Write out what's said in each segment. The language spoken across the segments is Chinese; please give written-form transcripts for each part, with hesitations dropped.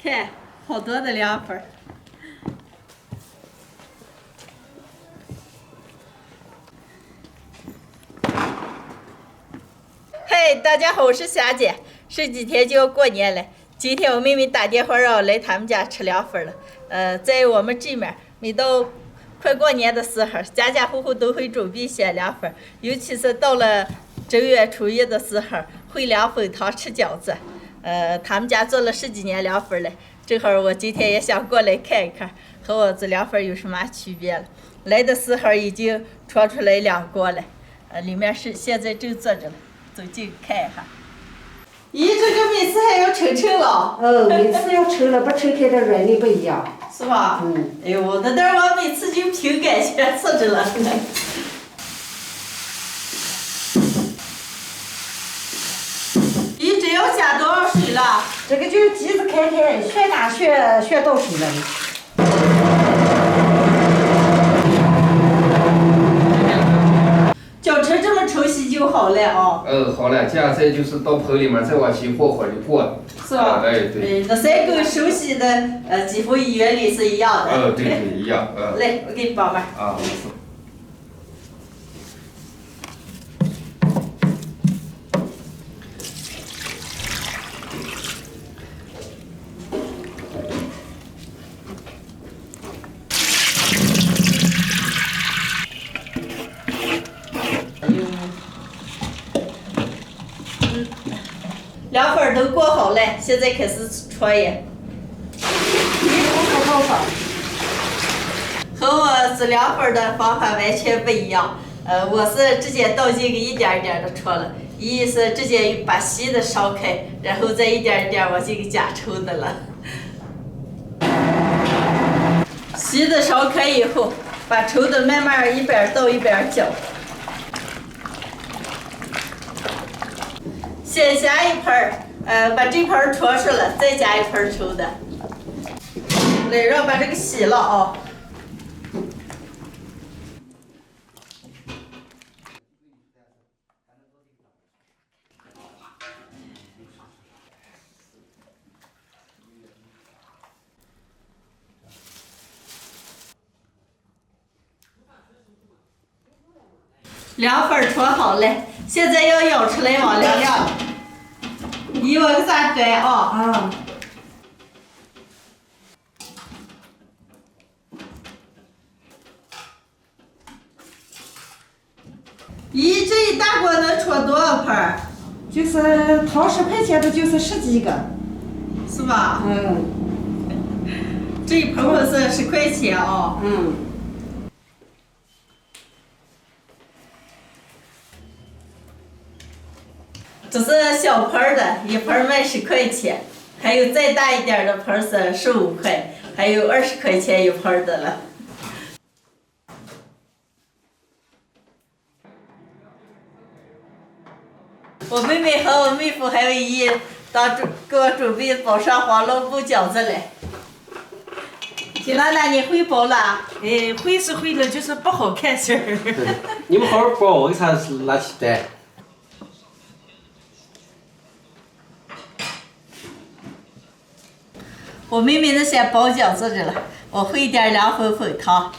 看，好多的凉粉儿。嘿，大家好，我是霞姐。这几天就要过年了，今天我妹妹打电话让我来他们家吃凉粉了。在我们这面，每到快过年的时候，家家户户都会准备些凉粉，尤其是到了正月初一的时候，烩凉粉汤吃饺子。他们家做了10几年凉粉了，正好我今天也想过来看一看，和我这凉粉有什么区别了。来的时候已经传出来2锅了，里面是现在正做着呢，走近看一下。咦，这个每次还要称了？每次要称了，不称开的软的不一样。是吧？哎呦，我每次就凭感觉吃着了。这要加多少水了？这个就机子开，旋打旋到水了。搅成这么稠稀就好了啊。好了，这样再就是到盆里面再往起和火就过了。是吧？对。那3跟熟悉的几乎原理是一样的。对，一样。来，我给你帮忙。啊，没事。凉粉都过好了，现在开始搓盐。和我做凉粉的方法完全不一样。我是直接倒进去一点点的搓了，一是直接把稀的烧开，然后再一点一点往这个加稠的了。稀的烧开以后，把稠的慢慢一边倒一边搅。先加一盆把这盆戳出来，再加一盆稠的。来，让把这个洗了啊。凉粉搓好了，现在要舀出来往凉凉。你往个啥盖啊？咦，这一大锅能搓多少盆儿？就是掏10块钱的，就是10几个。是吧？这一盆儿是10块钱啊。这是小盆儿的，一盆儿卖10块钱，还有再大一点的盆儿是15块，还有20块钱一盆儿的了。我妹妹和我妹夫还有姨给我准备包上黄萝卜饺子嘞。金娜娜，你会包了？会是会了，就是不好看事儿。你们好好包，为啥是拿起单？我妹妹那先包饺子着了，我会点凉粉汤。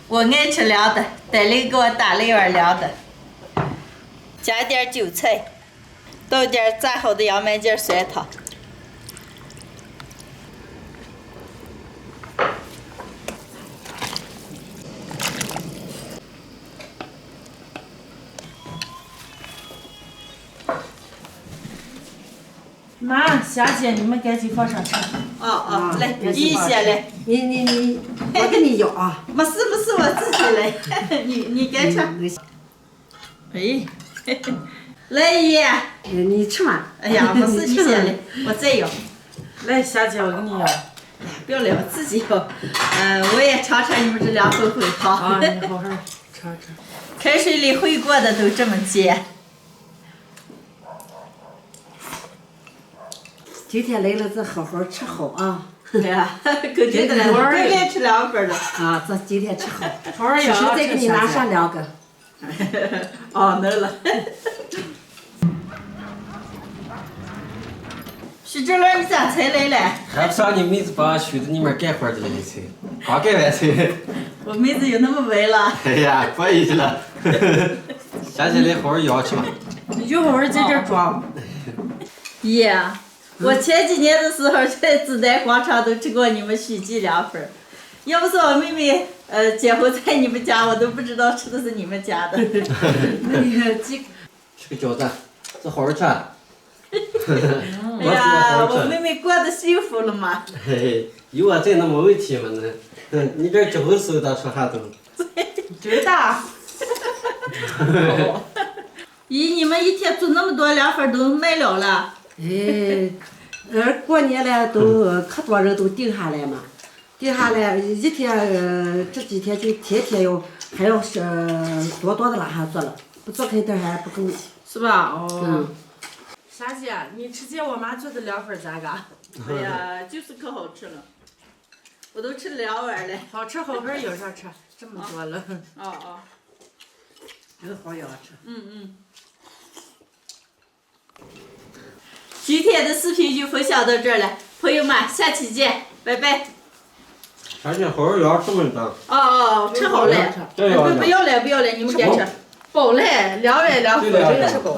我爱吃凉的，戴雷给我打了一碗凉的，加点韭菜，倒点炸好的洋麦筋酸汤。妈，霞姐，你们赶紧放上去。来，你先来。你，我给你舀啊。没事，我自己来。你该吃。来姨。你吃嘛。哎呀，不是你先来，我再舀。来，霞姐，我给你舀。不要来，我自己舀。我也尝尝你们这凉粉汤。你好好尝尝。开水里烩过的都这么煎。今天来了，这好好吃好啊！对呀，够劲的了，回来吃2份了。啊，这今天吃好。猴儿吃要再给你拿上2个。哦，能了。徐志伦，你咋才来了？还不让你妹子把兄弟里面干活的那个菜，刚干完菜。我妹子有那么美了？哎呀，可以了。下去来好好养去吧。有猴儿在这儿装。爷，我前几年的时候在子南广场都吃过你们许记2份儿，要不是我妹妹结婚在你们家，我都不知道吃的是你们家的。那个鸡，吃个饺子，这好好吃。哎呀，我妹妹过得幸福了嘛。嘿嘿，有我在那没问题嘛那。你这结婚时候咋说啥都。真大。咦，你们一天做那么多2份儿都卖了了？哎，过年了都可多人都定下来嘛，定下来一天这几天就天天还要多的往下做了，不做肯定还不够。是吧？哦。嗯。霞姐，你吃见我妈做的2份儿咋个？哎呀，就是可好吃了，我都吃了2碗了。好吃好喝有啥吃？这么多了。哦。有好要吃。今天的视频就分享到这儿了，朋友们，下期见，拜拜。而且好好养这么大。哦，吃好了。这要不要了，你们别吃。饱了，2碗2份真是饱。